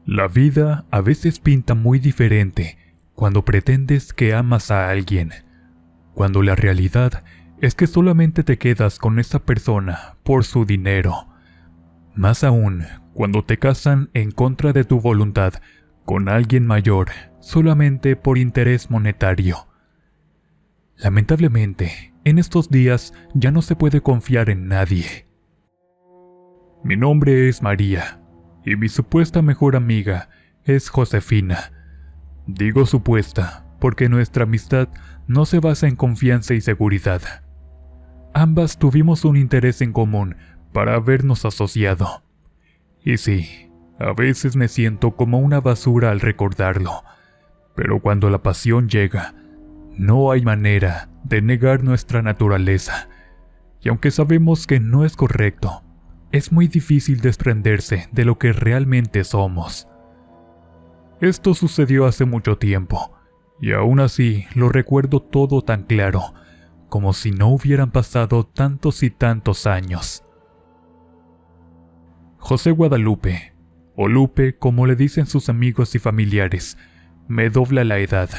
La vida a veces pinta muy diferente cuando pretendes que amas a alguien, cuando la realidad es que solamente te quedas con esa persona por su dinero. Más aún, cuando te casan en contra de tu voluntad con alguien mayor solamente por interés monetario. Lamentablemente, en estos días ya no se puede confiar en nadie. Mi nombre es María, y mi supuesta mejor amiga es Josefina. Digo supuesta porque nuestra amistad no se basa en confianza y seguridad. Ambas tuvimos un interés en común para habernos asociado. Y sí, a veces me siento como una basura al recordarlo, pero cuando la pasión llega, no hay manera de negar nuestra naturaleza. Y aunque sabemos que no es correcto, es muy difícil desprenderse de lo que realmente somos. Esto sucedió hace mucho tiempo, y aún así lo recuerdo todo tan claro, como si no hubieran pasado tantos y tantos años. José Guadalupe, o Lupe como le dicen sus amigos y familiares, me dobla la edad.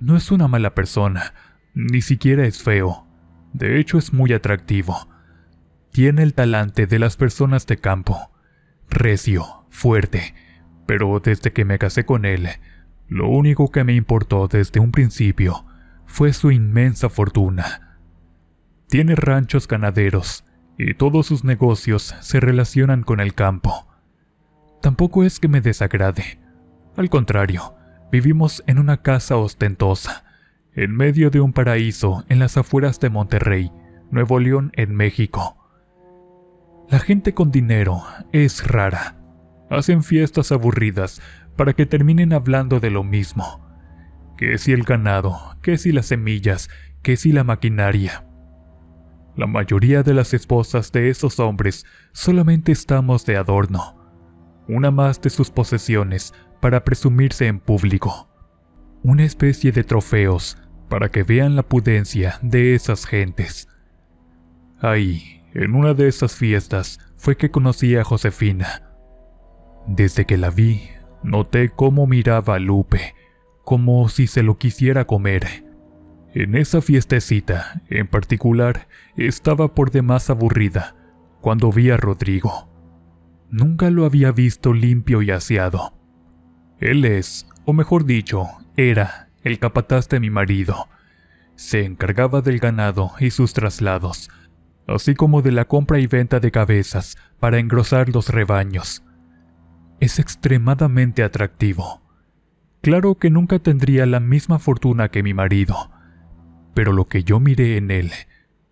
No es una mala persona, ni siquiera es feo, de hecho es muy atractivo. Tiene el talante de las personas de campo, recio, fuerte, pero desde que me casé con él, lo único que me importó desde un principio fue su inmensa fortuna. Tiene ranchos ganaderos y todos sus negocios se relacionan con el campo. Tampoco es que me desagrade, al contrario, vivimos en una casa ostentosa, en medio de un paraíso en las afueras de Monterrey, Nuevo León, en México. La gente con dinero es rara. Hacen fiestas aburridas para que terminen hablando de lo mismo. Que si el ganado, que si las semillas, que si la maquinaria. La mayoría de las esposas de esos hombres solamente estamos de adorno. Una más de sus posesiones para presumirse en público. Una especie de trofeos para que vean la pudencia de esas gentes. Ahí, en una de esas fiestas, fue que conocí a Josefina. Desde que la vi, noté cómo miraba a Lupe, como si se lo quisiera comer. En esa fiestecita, en particular, estaba por demás aburrida cuando vi a Rodrigo. Nunca lo había visto limpio y aseado. Él es, o mejor dicho, era el capataz de mi marido. Se encargaba del ganado y sus traslados, así como de la compra y venta de cabezas para engrosar los rebaños. Es extremadamente atractivo. Claro que nunca tendría la misma fortuna que mi marido, pero lo que yo miré en él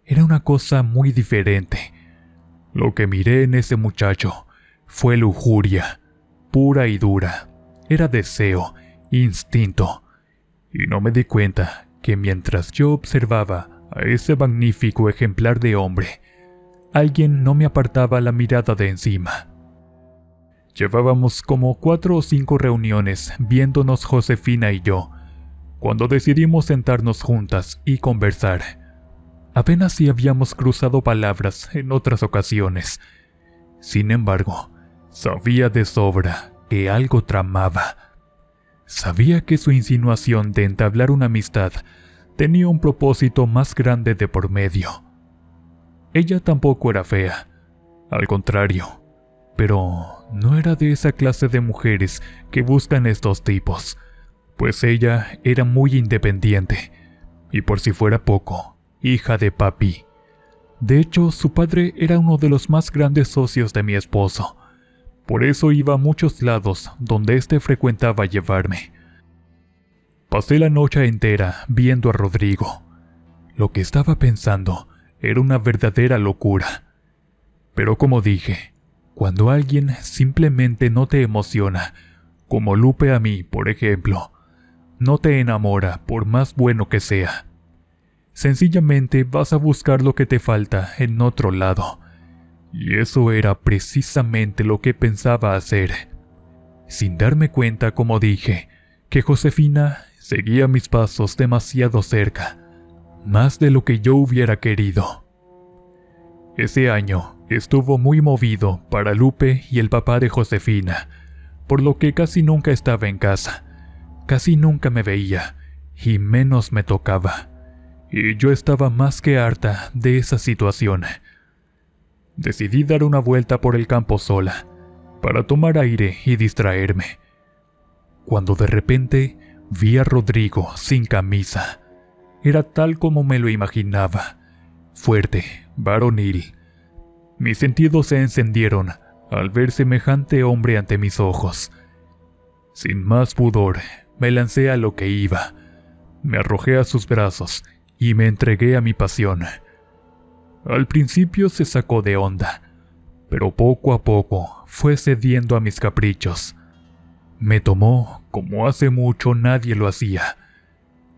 era una cosa muy diferente. Lo que miré en ese muchacho fue lujuria, pura y dura. Era deseo, instinto, y no me di cuenta que mientras yo observaba a ese magnífico ejemplar de hombre, alguien no me apartaba la mirada de encima. Llevábamos como 4 o 5 reuniones viéndonos Josefina y yo, cuando decidimos sentarnos juntas y conversar. Apenas si habíamos cruzado palabras en otras ocasiones. Sin embargo, sabía de sobra que algo tramaba. Sabía que su insinuación de entablar una amistad tenía un propósito más grande de por medio. Ella tampoco era fea, al contrario, pero no era de esa clase de mujeres que buscan estos tipos, pues ella era muy independiente, y por si fuera poco, hija de papi. De hecho, su padre era uno de los más grandes socios de mi esposo, por eso iba a muchos lados donde éste frecuentaba llevarme. Pasé la noche entera viendo a Rodrigo. Lo que estaba pensando era una verdadera locura. Pero como dije, cuando alguien simplemente no te emociona, como Lupe a mí, por ejemplo, no te enamora por más bueno que sea. Sencillamente vas a buscar lo que te falta en otro lado. Y eso era precisamente lo que pensaba hacer. Sin darme cuenta, como dije, que Josefina seguía mis pasos demasiado cerca, más de lo que yo hubiera querido. Ese año estuvo muy movido para Lupe y el papá de Josefina, por lo que casi nunca estaba en casa, casi nunca me veía, y menos me tocaba, y yo estaba más que harta de esa situación. Decidí dar una vuelta por el campo sola, para tomar aire y distraerme, cuando de repente vi a Rodrigo sin camisa. Era tal como me lo imaginaba, fuerte, varonil. Mis sentidos se encendieron al ver semejante hombre ante mis ojos. Sin más pudor, me lancé a lo que iba. Me arrojé a sus brazos y me entregué a mi pasión. Al principio se sacó de onda, pero poco a poco fue cediendo a mis caprichos. Me tomó como hace mucho nadie lo hacía.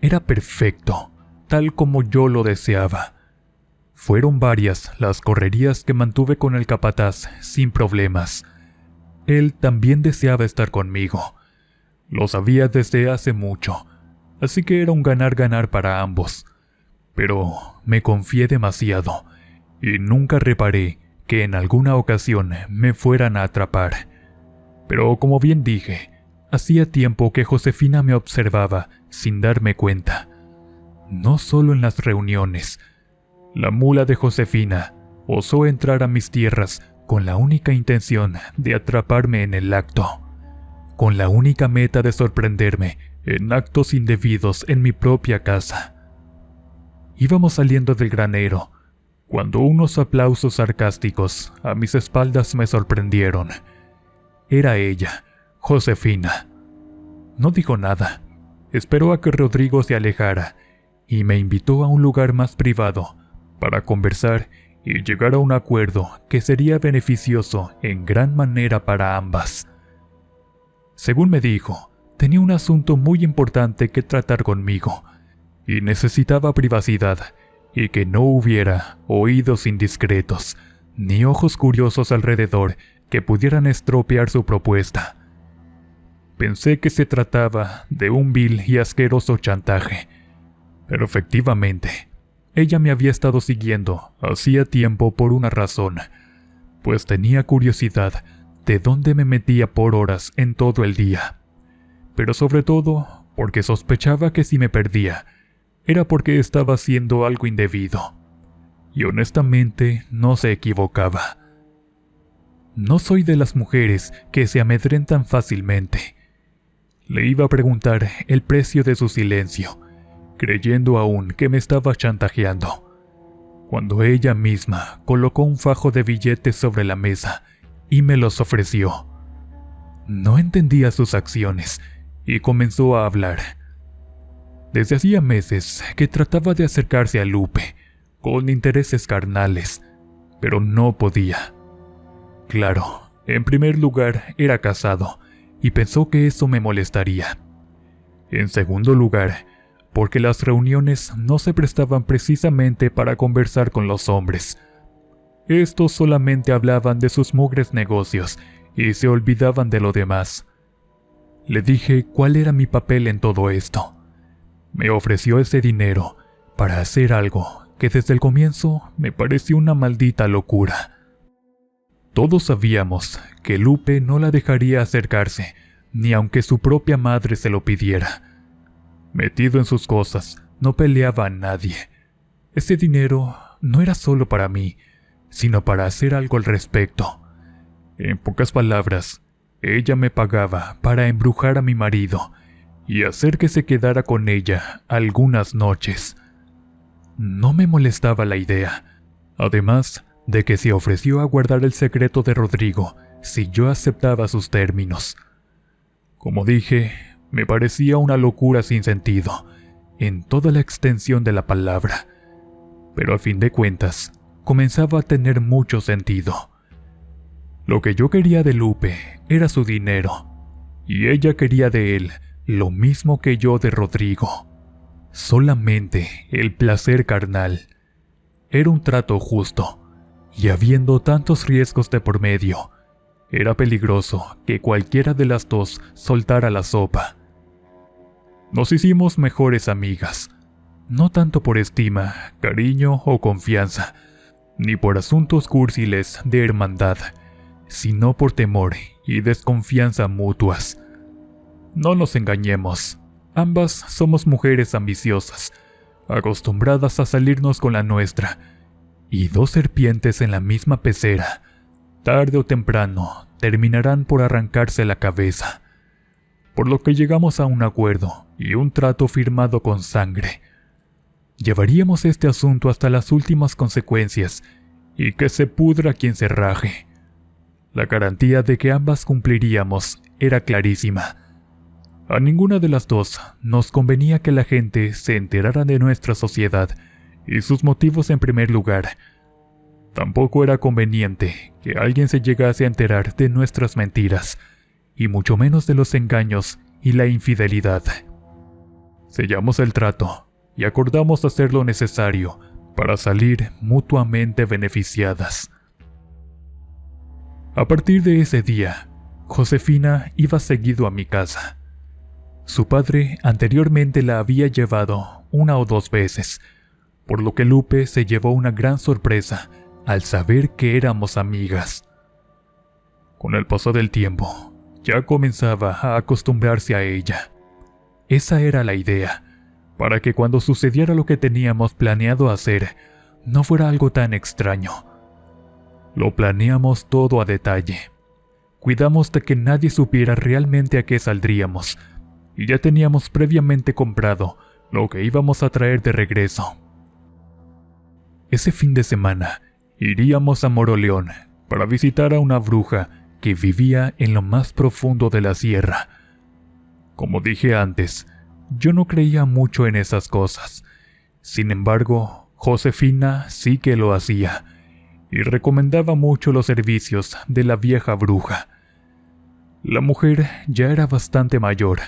Era perfecto, tal como yo lo deseaba. Fueron varias las correrías que mantuve con el capataz sin problemas. Él también deseaba estar conmigo. Lo sabía desde hace mucho, así que era un ganar-ganar para ambos. Pero me confié demasiado y nunca reparé que en alguna ocasión me fueran a atrapar. Pero como bien dije, hacía tiempo que Josefina me observaba sin darme cuenta. No solo en las reuniones. La mula de Josefina osó entrar a mis tierras con la única intención de atraparme en el acto, con la única meta de sorprenderme en actos indebidos en mi propia casa. Íbamos saliendo del granero, cuando unos aplausos sarcásticos a mis espaldas me sorprendieron. Era ella, Josefina. No dijo nada, esperó a que Rodrigo se alejara y me invitó a un lugar más privado para conversar y llegar a un acuerdo que sería beneficioso en gran manera para ambas. Según me dijo, tenía un asunto muy importante que tratar conmigo y necesitaba privacidad y que no hubiera oídos indiscretos ni ojos curiosos alrededor que pudieran estropear su propuesta. Pensé que se trataba de un vil y asqueroso chantaje, pero efectivamente, ella me había estado siguiendo hacía tiempo por una razón, pues tenía curiosidad de dónde me metía por horas en todo el día, pero sobre todo porque sospechaba que si me perdía, era porque estaba haciendo algo indebido, y honestamente no se equivocaba. No soy de las mujeres que se amedrentan fácilmente. Le iba a preguntar el precio de su silencio, creyendo aún que me estaba chantajeando, cuando ella misma colocó un fajo de billetes sobre la mesa y me los ofreció. No entendía sus acciones y comenzó a hablar. Desde hacía meses que trataba de acercarse a Lupe, con intereses carnales, pero no podía. Claro, en primer lugar era casado, y pensó que eso me molestaría. En segundo lugar, porque las reuniones no se prestaban precisamente para conversar con los hombres. Estos solamente hablaban de sus mugres negocios y se olvidaban de lo demás. Le dije cuál era mi papel en todo esto. Me ofreció ese dinero para hacer algo que desde el comienzo me pareció una maldita locura. Todos sabíamos que Lupe no la dejaría acercarse, ni aunque su propia madre se lo pidiera. Metido en sus cosas, no peleaba a nadie. Ese dinero no era solo para mí, sino para hacer algo al respecto. En pocas palabras, ella me pagaba para embrujar a mi marido y hacer que se quedara con ella algunas noches. No me molestaba la idea, además de que se ofreció a guardar el secreto de Rodrigo si yo aceptaba sus términos. Como dije, me parecía una locura sin sentido, en toda la extensión de la palabra, pero a fin de cuentas, comenzaba a tener mucho sentido. Lo que yo quería de Lupe era su dinero, y ella quería de él lo mismo que yo de Rodrigo. Solamente el placer carnal. Era un trato justo, y habiendo tantos riesgos de por medio, era peligroso que cualquiera de las dos soltara la sopa. Nos hicimos mejores amigas, no tanto por estima, cariño o confianza, ni por asuntos cursiles de hermandad, sino por temor y desconfianza mutuas. No nos engañemos, ambas somos mujeres ambiciosas, acostumbradas a salirnos con la nuestra, y dos serpientes en la misma pecera, tarde o temprano, terminarán por arrancarse la cabeza. Por lo que llegamos a un acuerdo y un trato firmado con sangre. Llevaríamos este asunto hasta las últimas consecuencias y que se pudra quien se raje. La garantía de que ambas cumpliríamos era clarísima. A ninguna de las dos nos convenía que la gente se enterara de nuestra sociedad y sus motivos en primer lugar. Tampoco era conveniente que alguien se llegase a enterar de nuestras mentiras, y mucho menos de los engaños y la infidelidad. Sellamos el trato y acordamos hacer lo necesario para salir mutuamente beneficiadas. A partir de ese día, Josefina iba seguido a mi casa. Su padre anteriormente la había llevado 1 o 2 veces, por lo que Lupe se llevó una gran sorpresa al saber que éramos amigas. Con el paso del tiempo, ya comenzaba a acostumbrarse a ella. Esa era la idea, para que cuando sucediera lo que teníamos planeado hacer, no fuera algo tan extraño. Lo planeamos todo a detalle. Cuidamos de que nadie supiera realmente a qué saldríamos, y ya teníamos previamente comprado lo que íbamos a traer de regreso. Ese fin de semana, iríamos a Moroleón para visitar a una bruja que vivía en lo más profundo de la sierra. Como dije antes, yo no creía mucho en esas cosas. Sin embargo, Josefina sí que lo hacía, y recomendaba mucho los servicios de la vieja bruja. La mujer ya era bastante mayor.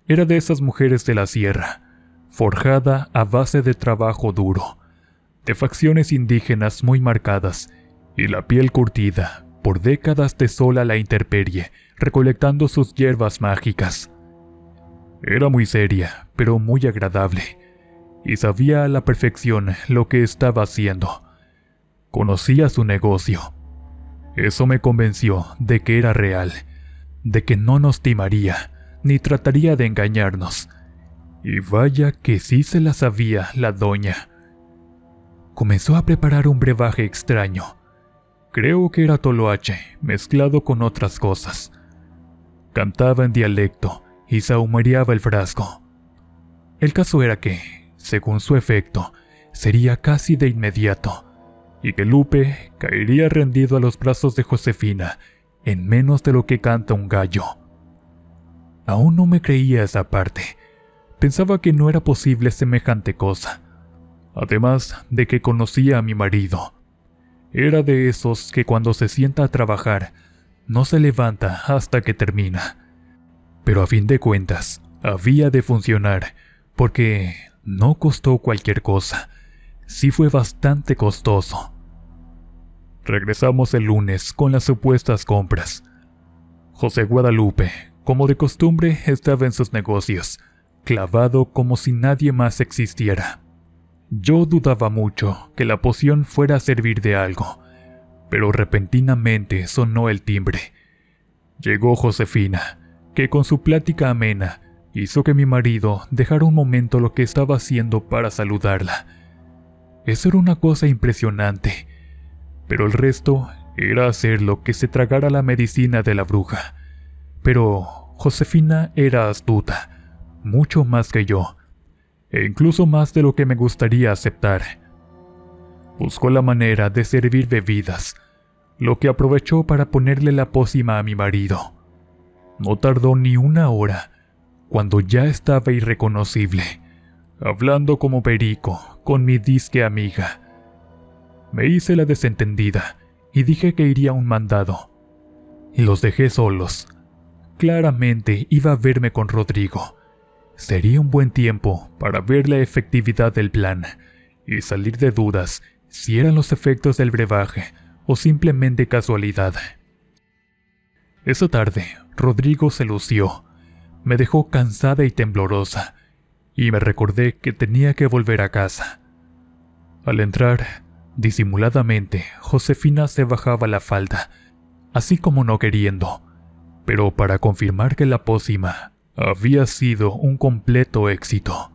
Era de esas mujeres de la sierra, forjada a base de trabajo duro, de facciones indígenas muy marcadas, y la piel curtida por décadas de sol a la intemperie, recolectando sus hierbas mágicas. Era muy seria, pero muy agradable, y sabía a la perfección lo que estaba haciendo. Conocía su negocio. Eso me convenció de que era real, de que no nos timaría, ni trataría de engañarnos. Y vaya que sí se la sabía la doña. Comenzó a preparar un brebaje extraño. Creo que era toloache, mezclado con otras cosas. Cantaba en dialecto y sahumereaba el frasco. El caso era que, según su efecto, sería casi de inmediato, y que Lupe caería rendido a los brazos de Josefina en menos de lo que canta un gallo. Aún no me creía esa parte. Pensaba que no era posible semejante cosa. Además de que conocía a mi marido. Era de esos que cuando se sienta a trabajar, no se levanta hasta que termina. Pero a fin de cuentas, había de funcionar, porque no costó cualquier cosa. Sí fue bastante costoso. Regresamos el lunes con las supuestas compras. José Guadalupe, como de costumbre, estaba en sus negocios, clavado como si nadie más existiera. Yo dudaba mucho que la poción fuera a servir de algo, pero repentinamente sonó el timbre. Llegó Josefina, que con su plática amena hizo que mi marido dejara un momento lo que estaba haciendo para saludarla. Eso era una cosa impresionante, pero el resto era hacer lo que se tragara la medicina de la bruja. Pero Josefina era astuta, mucho más que yo, e incluso más de lo que me gustaría aceptar. Buscó la manera de servir bebidas, lo que aprovechó para ponerle la pócima a mi marido. No tardó ni 1 hora, cuando ya estaba irreconocible, hablando como perico con mi disque amiga. Me hice la desentendida y dije que iría a un mandado. Los dejé solos. Claramente iba a verme con Rodrigo. Sería un buen tiempo para ver la efectividad del plan y salir de dudas si eran los efectos del brebaje o simplemente casualidad. Esa tarde, Rodrigo se lució. Me dejó cansada y temblorosa, y me recordé que tenía que volver a casa. Al entrar, disimuladamente, Josefina se bajaba la falda, así como no queriendo, pero para confirmar que la pócima había sido un completo éxito.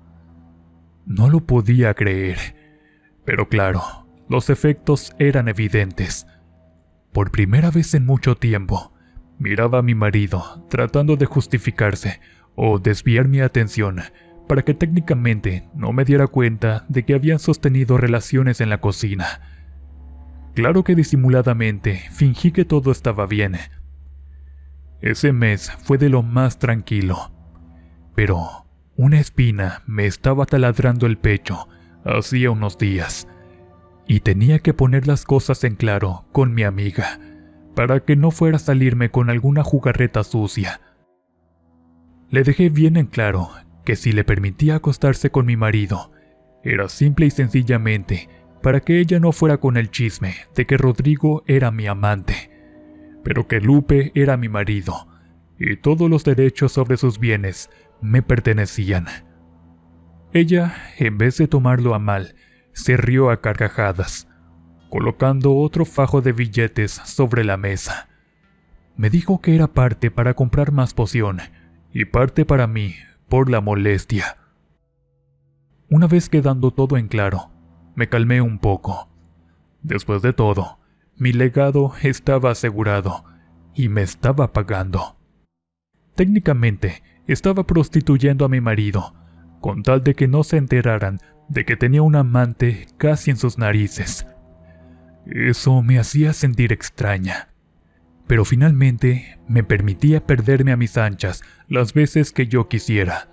No lo podía creer, pero claro, los efectos eran evidentes. Por primera vez en mucho tiempo, miraba a mi marido tratando de justificarse o desviar mi atención para que técnicamente no me diera cuenta de que habían sostenido relaciones en la cocina. Claro que disimuladamente fingí que todo estaba bien. Ese mes fue de lo más tranquilo, pero una espina me estaba taladrando el pecho hacía unos días, y tenía que poner las cosas en claro con mi amiga, para que no fuera a salirme con alguna jugarreta sucia. Le dejé bien en claro que si le permitía acostarse con mi marido, era simple y sencillamente para que ella no fuera con el chisme de que Rodrigo era mi amante, pero que Lupe era mi marido, y todos los derechos sobre sus bienes me pertenecían. Ella, en vez de tomarlo a mal, se rió a carcajadas, colocando otro fajo de billetes sobre la mesa. Me dijo que era parte para comprar más poción y parte para mí por la molestia. Una vez quedando todo en claro, me calmé un poco. Después de todo, mi legado estaba asegurado y me estaba pagando. Técnicamente, estaba prostituyendo a mi marido, con tal de que no se enteraran de que tenía un amante casi en sus narices. Eso me hacía sentir extraña, pero finalmente me permitía perderme a mis anchas las veces que yo quisiera.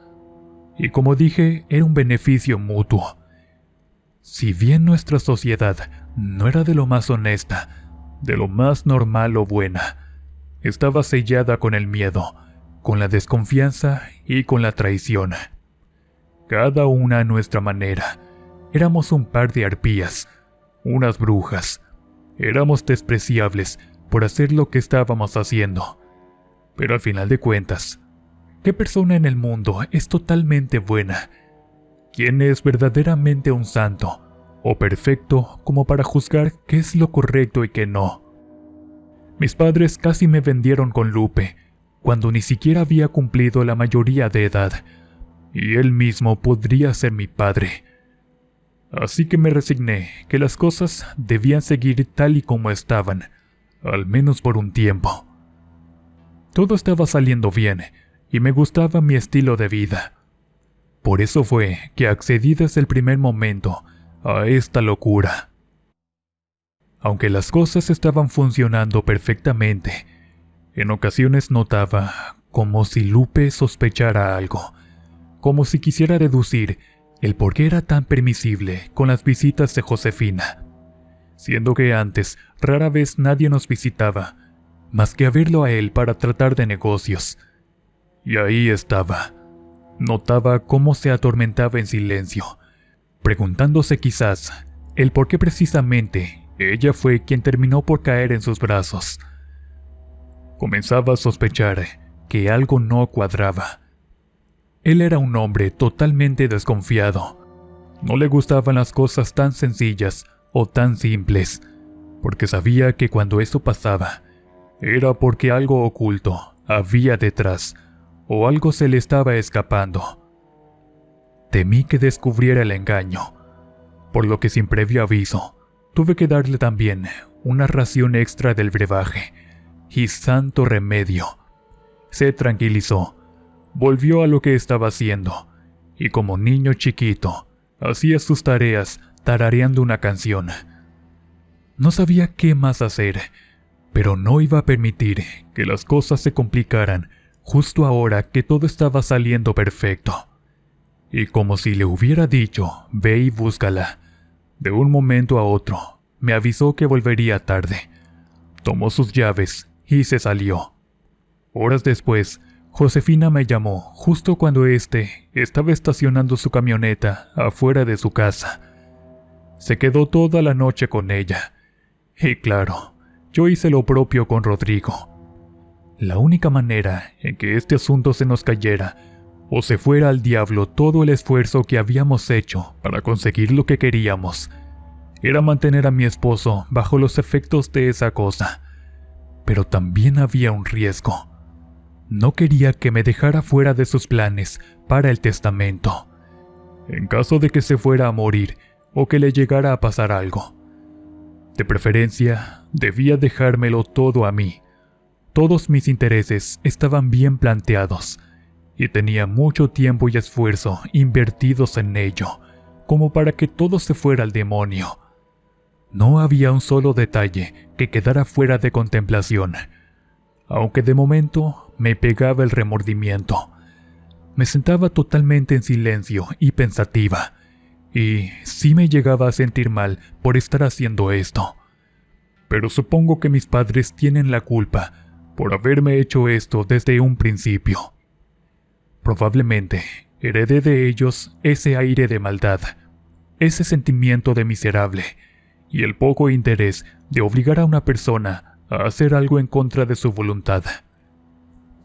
Y como dije, era un beneficio mutuo. Si bien nuestra sociedad no era de lo más honesta, de lo más normal o buena, estaba sellada con el miedo, con la desconfianza y con la traición. Cada una a nuestra manera. Éramos un par de arpías, unas brujas. Éramos despreciables por hacer lo que estábamos haciendo. Pero al final de cuentas, ¿qué persona en el mundo es totalmente buena? ¿Quién es verdaderamente un santo o perfecto como para juzgar qué es lo correcto y qué no? Mis padres casi me vendieron con Lupe, cuando ni siquiera había cumplido la mayoría de edad, y él mismo podría ser mi padre. Así que me resigné que las cosas debían seguir tal y como estaban, al menos por un tiempo. Todo estaba saliendo bien, y me gustaba mi estilo de vida. Por eso fue que accedí desde el primer momento a esta locura. Aunque las cosas estaban funcionando perfectamente, en ocasiones notaba como si Lupe sospechara algo, como si quisiera deducir el por qué era tan permisible con las visitas de Josefina, siendo que antes rara vez nadie nos visitaba, más que a verlo a él para tratar de negocios. Y ahí estaba. Notaba cómo se atormentaba en silencio, preguntándose quizás el por qué precisamente ella fue quien terminó por caer en sus brazos. Comenzaba a sospechar que algo no cuadraba. Él era un hombre totalmente desconfiado. No le gustaban las cosas tan sencillas o tan simples, porque sabía que cuando eso pasaba, era porque algo oculto había detrás, o algo se le estaba escapando. Temí que descubriera el engaño, por lo que sin previo aviso, tuve que darle también una ración extra del brebaje, y santo remedio. Se tranquilizó, volvió a lo que estaba haciendo, y como niño chiquito, hacía sus tareas tarareando una canción. No sabía qué más hacer, pero no iba a permitir que las cosas se complicaran justo ahora que todo estaba saliendo perfecto. Y como si le hubiera dicho, ve y búscala, de un momento a otro, me avisó que volvería tarde. Tomó sus llaves y se salió. Horas después, Josefina me llamó justo cuando estaba estacionando su camioneta afuera de su casa. Se quedó toda la noche con ella. Y claro, yo hice lo propio con Rodrigo. La única manera en que este asunto se nos cayera o se fuera al diablo todo el esfuerzo que habíamos hecho para conseguir lo que queríamos, era mantener a mi esposo bajo los efectos de esa cosa. Pero también había un riesgo. No quería que me dejara fuera de sus planes para el testamento, en caso de que se fuera a morir o que le llegara a pasar algo. De preferencia, debía dejármelo todo a mí. Todos mis intereses estaban bien planteados y tenía mucho tiempo y esfuerzo invertidos en ello, como para que todo se fuera al demonio. No había un solo detalle que quedara fuera de contemplación, aunque de momento me pegaba el remordimiento. Me sentaba totalmente en silencio y pensativa, y sí me llegaba a sentir mal por estar haciendo esto. Pero supongo que mis padres tienen la culpa por haberme hecho esto desde un principio. Probablemente heredé de ellos ese aire de maldad, ese sentimiento de miserable y el poco interés de obligar a una persona a hacer algo en contra de su voluntad.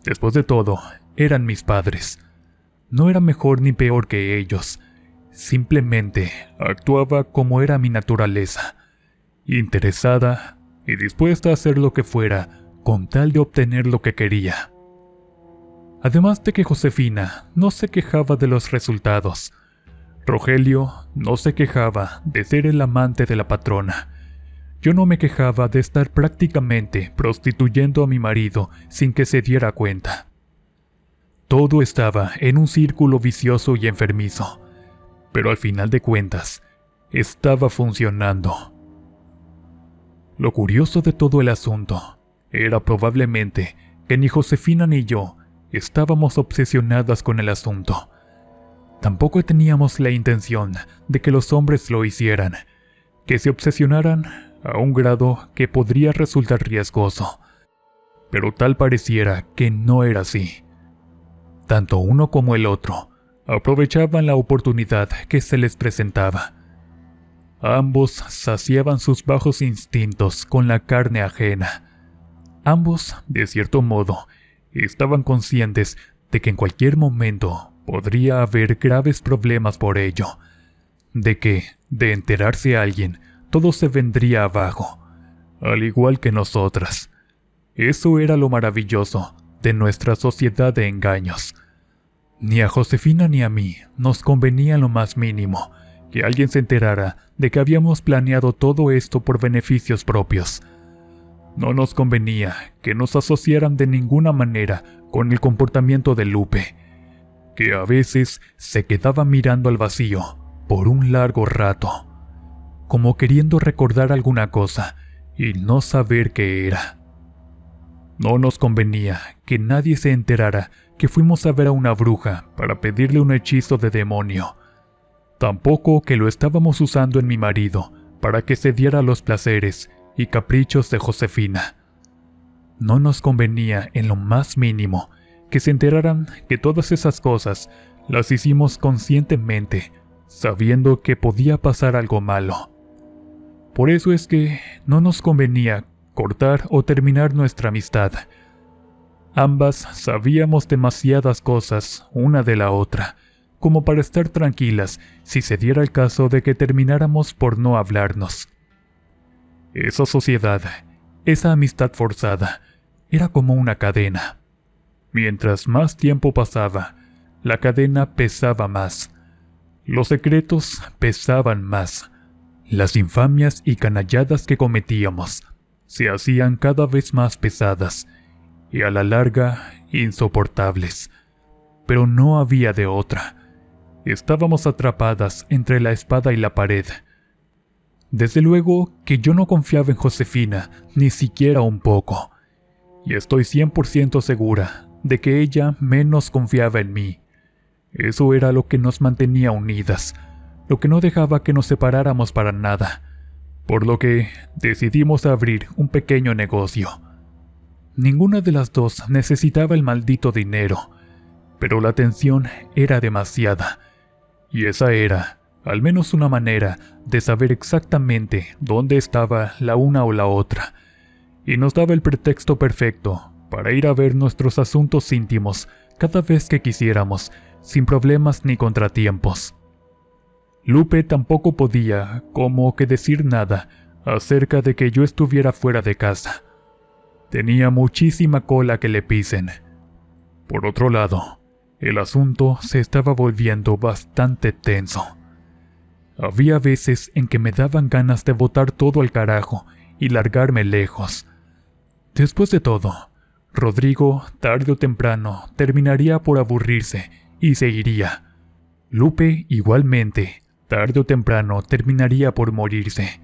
Después de todo, eran mis padres. No era mejor ni peor que ellos. Simplemente actuaba como era mi naturaleza, interesada y dispuesta a hacer lo que fuera con tal de obtener lo que quería. Además de que Josefina no se quejaba de los resultados. Rogelio no se quejaba de ser el amante de la patrona. Yo no me quejaba de estar prácticamente prostituyendo a mi marido sin que se diera cuenta. Todo estaba en un círculo vicioso y enfermizo, pero al final de cuentas, estaba funcionando. Lo curioso de todo el asunto era probablemente que ni Josefina ni yo estábamos obsesionadas con el asunto. Tampoco teníamos la intención de que los hombres lo hicieran, que se obsesionaran a un grado que podría resultar riesgoso. Pero tal pareciera que no era así. Tanto uno como el otro aprovechaban la oportunidad que se les presentaba. Ambos saciaban sus bajos instintos con la carne ajena. Ambos, de cierto modo, estaban conscientes de que en cualquier momento podría haber graves problemas por ello, de que, de enterarse alguien, todo se vendría abajo, al igual que nosotras. Eso era lo maravilloso de nuestra sociedad de engaños. Ni a Josefina ni a mí nos convenía en lo más mínimo que alguien se enterara de que habíamos planeado todo esto por beneficios propios. No nos convenía que nos asociaran de ninguna manera con el comportamiento de Lupe, que a veces se quedaba mirando al vacío por un largo rato, como queriendo recordar alguna cosa y no saber qué era. No nos convenía que nadie se enterara que fuimos a ver a una bruja para pedirle un hechizo de demonio. Tampoco que lo estábamos usando en mi marido para que se diera los placeres y caprichos de Josefina. No nos convenía en lo más mínimo que se enteraran que todas esas cosas las hicimos conscientemente, sabiendo que podía pasar algo malo. Por eso es que no nos convenía cortar o terminar nuestra amistad. Ambas sabíamos demasiadas cosas una de la otra, como para estar tranquilas si se diera el caso de que termináramos por no hablarnos. Esa sociedad, esa amistad forzada, era como una cadena. Mientras más tiempo pasaba, la cadena pesaba más. Los secretos pesaban más. Las infamias y canalladas que cometíamos se hacían cada vez más pesadas y a la larga insoportables. Pero no había de otra. Estábamos atrapadas entre la espada y la pared. Desde luego que yo no confiaba en Josefina, ni siquiera un poco. Y estoy 100% segura de que ella menos confiaba en mí. Eso era lo que nos mantenía unidas, lo que no dejaba que nos separáramos para nada. Por lo que decidimos abrir un pequeño negocio. Ninguna de las dos necesitaba el maldito dinero, pero la tensión era demasiada. Y esa era, al menos una manera de saber exactamente dónde estaba la una o la otra, y nos daba el pretexto perfecto para ir a ver nuestros asuntos íntimos cada vez que quisiéramos, sin problemas ni contratiempos. Lupe tampoco podía como que decir nada acerca de que yo estuviera fuera de casa. Tenía muchísima cola que le pisen. Por otro lado, el asunto se estaba volviendo bastante tenso. Había veces en que me daban ganas de botar todo al carajo y largarme lejos. Después de todo, Rodrigo, tarde o temprano, terminaría por aburrirse y se iría. Lupe, igualmente, tarde o temprano, terminaría por morirse.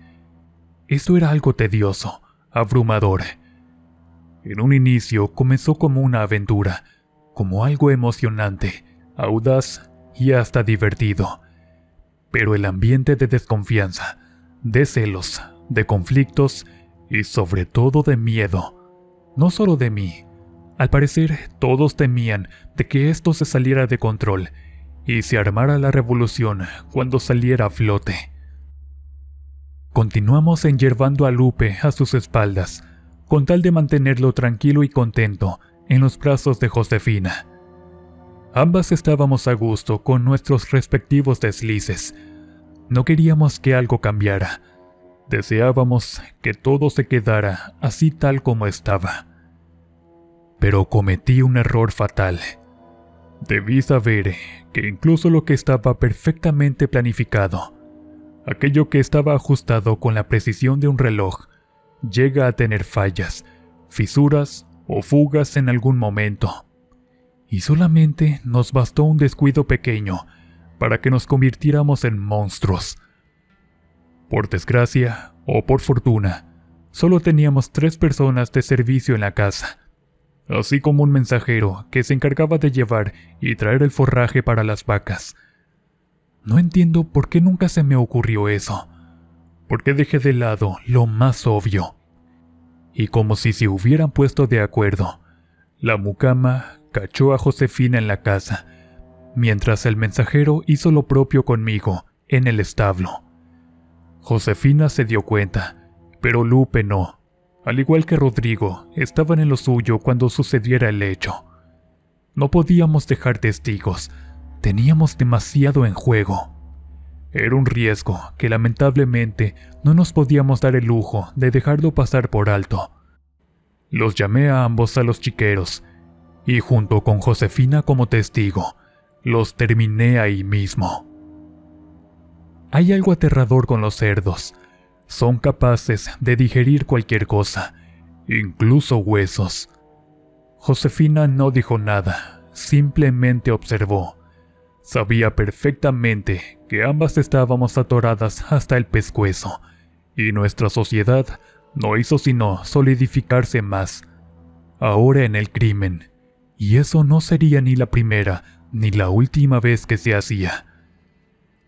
Esto era algo tedioso, abrumador. En un inicio comenzó como una aventura, como algo emocionante, audaz y hasta divertido. Pero el ambiente de desconfianza, de celos, de conflictos y sobre todo de miedo, no solo de mí. Al parecer todos temían de que esto se saliera de control y se armara la revolución cuando saliera a flote. Continuamos enyerbando a Lupe a sus espaldas, con tal de mantenerlo tranquilo y contento en los brazos de Josefina. Ambas estábamos a gusto con nuestros respectivos deslices. No queríamos que algo cambiara. Deseábamos que todo se quedara así tal como estaba. Pero cometí un error fatal. Debí saber que incluso lo que estaba perfectamente planificado, aquello que estaba ajustado con la precisión de un reloj, llega a tener fallas, fisuras o fugas en algún momento. Y solamente nos bastó un descuido pequeño para que nos convirtiéramos en monstruos. Por desgracia o por fortuna, solo teníamos 3 personas de servicio en la casa, así como un mensajero que se encargaba de llevar y traer el forraje para las vacas. No entiendo por qué nunca se me ocurrió eso, por qué dejé de lado lo más obvio. Y como si se hubieran puesto de acuerdo, la mucama cachó a Josefina en la casa, mientras el mensajero hizo lo propio conmigo en el establo. Josefina se dio cuenta, pero Lupe no. Al igual que Rodrigo, estaban en lo suyo cuando sucediera el hecho. No podíamos dejar testigos, teníamos demasiado en juego. Era un riesgo que lamentablemente no nos podíamos dar el lujo de dejarlo pasar por alto. Los llamé a ambos a los chiqueros, y junto con Josefina como testigo, los terminé ahí mismo. Hay algo aterrador con los cerdos. Son capaces de digerir cualquier cosa, incluso huesos. Josefina no dijo nada, simplemente observó. Sabía perfectamente que ambas estábamos atoradas hasta el pescuezo, y nuestra sociedad no hizo sino solidificarse más. Ahora en el crimen, y eso no sería ni la primera ni la última vez que se hacía.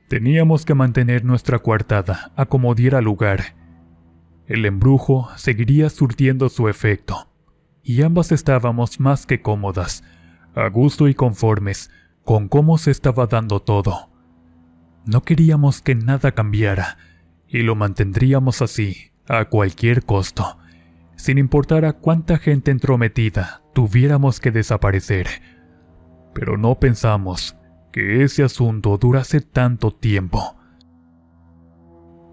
Teníamos que mantener nuestra coartada a como diera lugar. El embrujo seguiría surtiendo su efecto, y ambas estábamos más que cómodas, a gusto y conformes con cómo se estaba dando todo. No queríamos que nada cambiara, y lo mantendríamos así, a cualquier costo, sin importar a cuánta gente entrometida tuviéramos que desaparecer. Pero no pensamos que ese asunto durase tanto tiempo.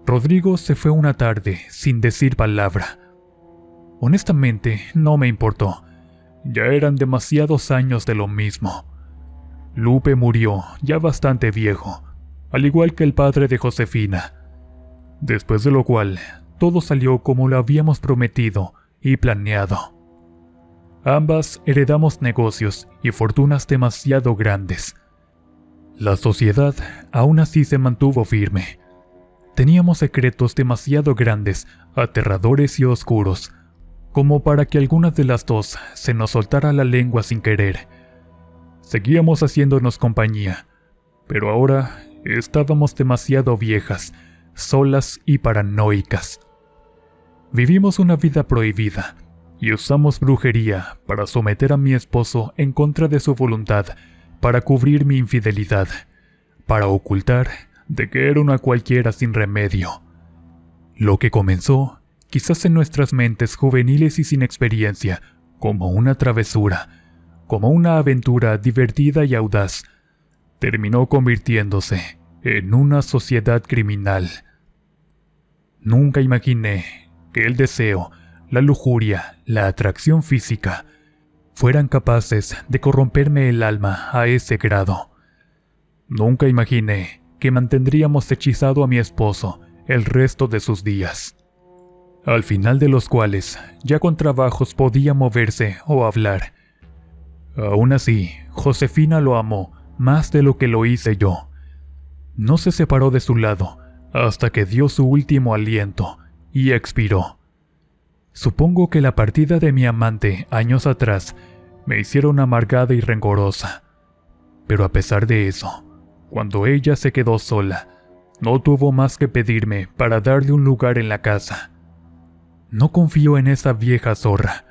Rodrigo se fue una tarde sin decir palabra. Honestamente, no me importó. Ya eran demasiados años de lo mismo. Lupe murió ya bastante viejo, al igual que el padre de Josefina. Después de lo cual, todo salió como lo habíamos prometido y planeado. Ambas heredamos negocios y fortunas demasiado grandes. La sociedad aún así se mantuvo firme. Teníamos secretos demasiado grandes, aterradores y oscuros, como para que alguna de las dos se nos soltara la lengua sin querer. Seguíamos haciéndonos compañía, pero ahora estábamos demasiado viejas, solas y paranoicas. Vivimos una vida prohibida y usamos brujería para someter a mi esposo en contra de su voluntad, para cubrir mi infidelidad, para ocultar de que era una cualquiera sin remedio. Lo que comenzó, quizás en nuestras mentes juveniles y sin experiencia, como una travesura, como una aventura divertida y audaz, terminó convirtiéndose en una sociedad criminal. Nunca imaginé que el deseo, la lujuria, la atracción física, fueran capaces de corromperme el alma a ese grado. Nunca imaginé que mantendríamos hechizado a mi esposo el resto de sus días, al final de los cuales ya con trabajos podía moverse o hablar. Aún así, Josefina lo amó más de lo que lo hice yo. No se separó de su lado hasta que dio su último aliento y expiró. Supongo que la partida de mi amante años atrás me hicieron amargada y rencorosa, pero a pesar de eso, cuando ella se quedó sola, no tuvo más que pedirme para darle un lugar en la casa. No confío en esa vieja zorra,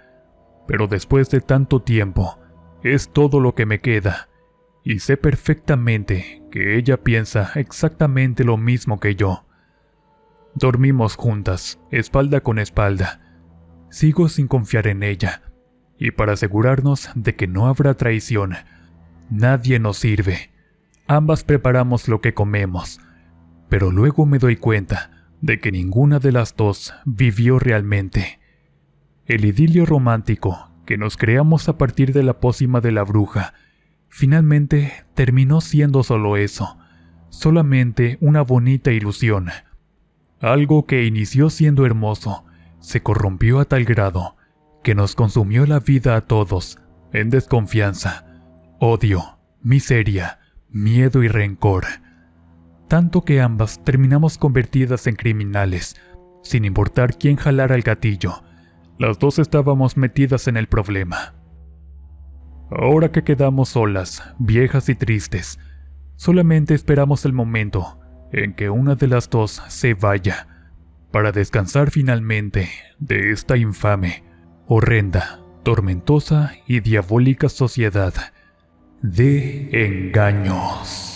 pero después de tanto tiempo, es todo lo que me queda, y sé perfectamente que ella piensa exactamente lo mismo que yo. Dormimos juntas, espalda con espalda. Sigo sin confiar en ella, y para asegurarnos de que no habrá traición, nadie nos sirve. Ambas preparamos lo que comemos, pero luego me doy cuenta de que ninguna de las dos vivió realmente. El idilio romántico que nos creamos a partir de la pócima de la bruja, finalmente terminó siendo solo eso, solamente una bonita ilusión. Algo que inició siendo hermoso, se corrompió a tal grado que nos consumió la vida a todos, en desconfianza, odio, miseria, miedo y rencor. Tanto que ambas terminamos convertidas en criminales, sin importar quién jalara el gatillo. Las dos estábamos metidas en el problema. Ahora que quedamos solas, viejas y tristes, solamente esperamos el momento en que una de las dos se vaya, para descansar finalmente de esta infame, horrenda, tormentosa y diabólica sociedad de engaños.